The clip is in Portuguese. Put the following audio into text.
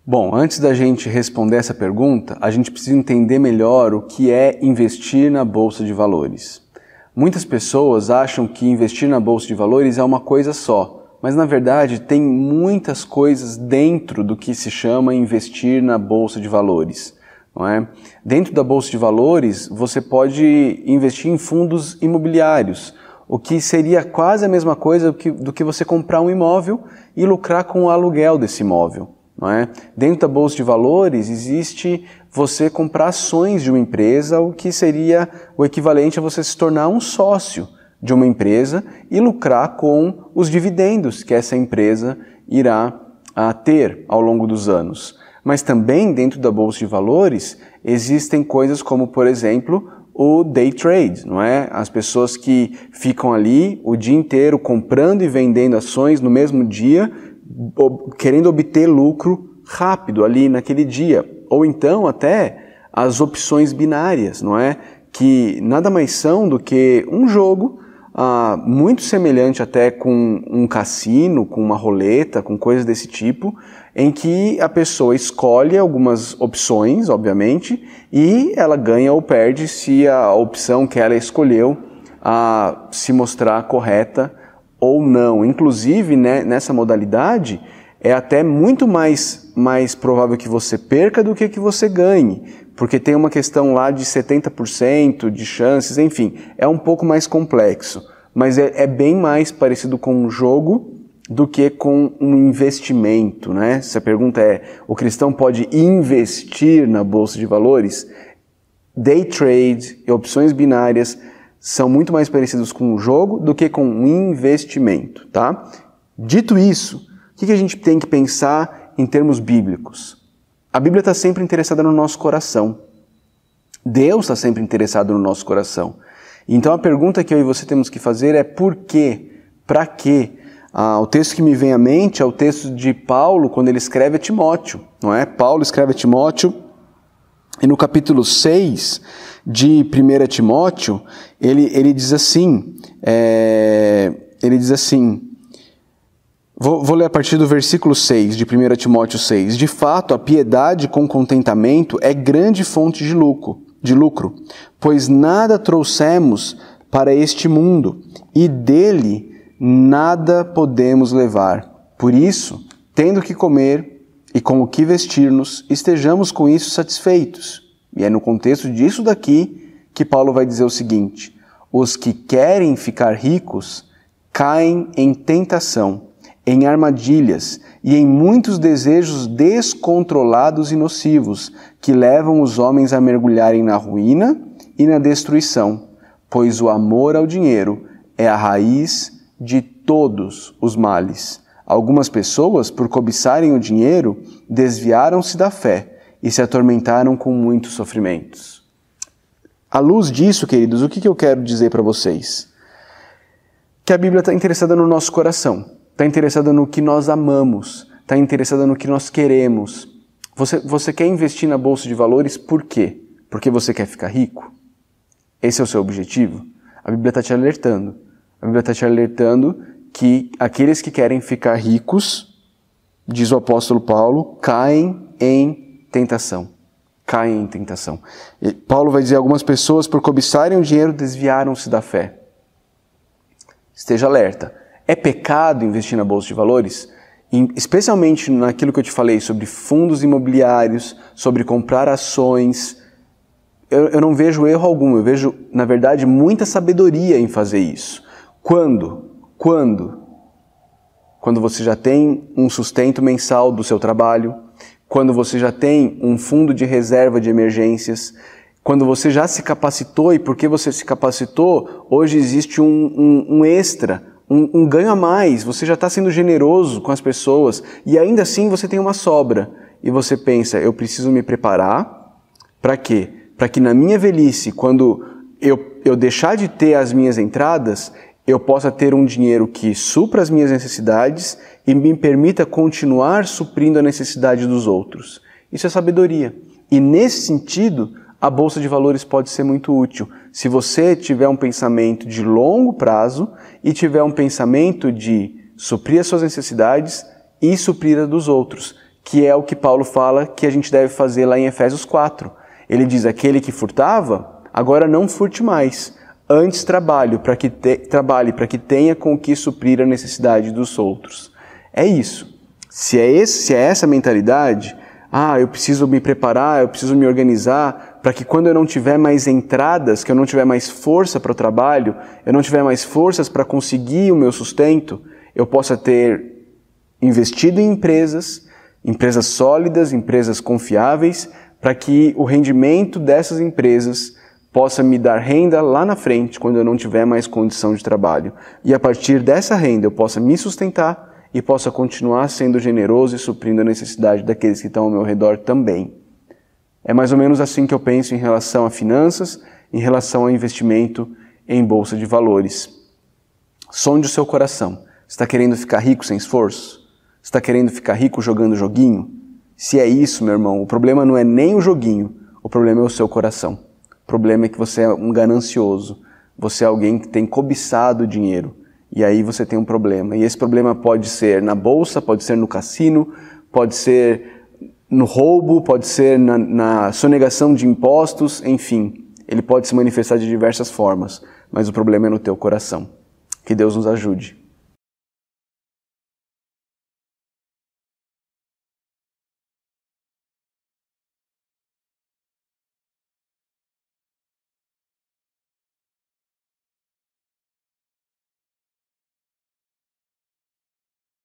Bom, antes da gente responder essa pergunta, a gente precisa entender melhor o que é investir na Bolsa de Valores. Muitas pessoas acham que investir na Bolsa de Valores é uma coisa só, mas na verdade tem muitas coisas dentro do que se chama investir na Bolsa de Valores. Não é? Dentro da Bolsa de Valores, você pode investir em fundos imobiliários, o que seria quase a mesma coisa do que você comprar um imóvel e lucrar com o aluguel desse imóvel. Não é? Dentro da Bolsa de Valores existe você comprar ações de uma empresa, o que seria o equivalente a você se tornar um sócio de uma empresa e lucrar com os dividendos que essa empresa irá ter ao longo dos anos. Mas também dentro da Bolsa de Valores existem coisas como, por exemplo, o day trade, não é? As pessoas que ficam ali o dia inteiro comprando e vendendo ações no mesmo dia, querendo obter lucro rápido ali naquele dia. Ou então até as opções binárias, não é? Que nada mais são do que um jogo muito semelhante até com um cassino, com uma roleta, com coisas desse tipo, em que a pessoa escolhe algumas opções, obviamente, e ela ganha ou perde se a opção que ela escolheu se mostrar correta ou não. Inclusive, né, nessa modalidade, é até muito mais provável que você perca do que você ganhe, porque tem uma questão lá de 70% de chances, enfim, é um pouco mais complexo, mas é bem mais parecido com um jogo do que com um investimento, né? Se a pergunta é, o cristão pode investir na Bolsa de Valores? Day trade e opções binárias são muito mais parecidos com um jogo do que com um investimento, tá? Dito isso, o que a gente tem que pensar em termos bíblicos? A Bíblia está sempre interessada no nosso coração. Deus está sempre interessado no nosso coração. Então a pergunta que eu e você temos que fazer é por quê? Para quê? O texto que me vem à mente é o texto de Paulo quando ele escreve a Timóteo, não é? Paulo escreve a Timóteo e no capítulo 6 de 1 Timóteo ele diz assim, Vou ler a partir do versículo 6 de 1 Timóteo 6. De fato, a piedade com contentamento é grande fonte de lucro, pois nada trouxemos para este mundo e dele nada podemos levar. Por isso, tendo que comer e com o que vestir-nos, estejamos com isso satisfeitos. E é no contexto disso daqui que Paulo vai dizer o seguinte: os que querem ficar ricos caem em tentação, em armadilhas e em muitos desejos descontrolados e nocivos, que levam os homens a mergulharem na ruína e na destruição, pois o amor ao dinheiro é a raiz de todos os males. Algumas pessoas, por cobiçarem o dinheiro, desviaram-se da fé e se atormentaram com muitos sofrimentos. À luz disso, queridos, o que eu quero dizer para vocês? Que a Bíblia está interessada no nosso coração. Está interessada no que nós amamos, está interessada no que nós queremos. Você quer investir na Bolsa de Valores por quê? Porque você quer ficar rico? Esse é o seu objetivo? A Bíblia está te alertando. A Bíblia está te alertando que aqueles que querem ficar ricos, diz o apóstolo Paulo, caem em tentação. Caem em tentação. E Paulo vai dizer, algumas pessoas, por cobiçarem o dinheiro, desviaram-se da fé. Esteja alerta. É pecado investir na Bolsa de Valores? Especialmente naquilo que eu te falei sobre fundos imobiliários, sobre comprar ações. Eu não vejo erro algum, eu vejo, na verdade, muita sabedoria em fazer isso. Quando? Quando você já tem um sustento mensal do seu trabalho, quando você já tem um fundo de reserva de emergências, quando você já se capacitou, e porque você se capacitou, hoje existe um extra, um ganho a mais, você já está sendo generoso com as pessoas e ainda assim você tem uma sobra. E você pensa, eu preciso me preparar para quê? Para que na minha velhice, quando eu deixar de ter as minhas entradas, eu possa ter um dinheiro que supra as minhas necessidades e me permita continuar suprindo a necessidade dos outros. Isso é sabedoria. E nesse sentido, a Bolsa de Valores pode ser muito útil. Se você tiver um pensamento de longo prazo e tiver um pensamento de suprir as suas necessidades e suprir a dos outros, que é o que Paulo fala que a gente deve fazer lá em Efésios 4. Ele diz, aquele que furtava, agora não furte mais, antes trabalhe para que tenha com o que suprir a necessidade dos outros. É isso. Se é essa a mentalidade, eu preciso me preparar, eu preciso me organizar para que quando eu não tiver mais entradas, que eu não tiver mais força para o trabalho, eu não tiver mais forças para conseguir o meu sustento, eu possa ter investido em empresas sólidas, empresas confiáveis, para que o rendimento dessas empresas possa me dar renda lá na frente, quando eu não tiver mais condição de trabalho. E a partir dessa renda eu possa me sustentar e possa continuar sendo generoso e suprindo a necessidade daqueles que estão ao meu redor também. É mais ou menos assim que eu penso em relação a finanças, em relação ao investimento em bolsa de valores. Sonde o seu coração. Você está querendo ficar rico sem esforço? Você está querendo ficar rico jogando joguinho? Se é isso, meu irmão, o problema não é nem o joguinho, o problema é o seu coração. O problema é que você é um ganancioso, você é alguém que tem cobiçado o dinheiro. E aí você tem um problema. E esse problema pode ser na bolsa, pode ser no cassino, pode ser no roubo, pode ser na sonegação de impostos, enfim. Ele pode se manifestar de diversas formas, mas o problema é no teu coração. Que Deus nos ajude.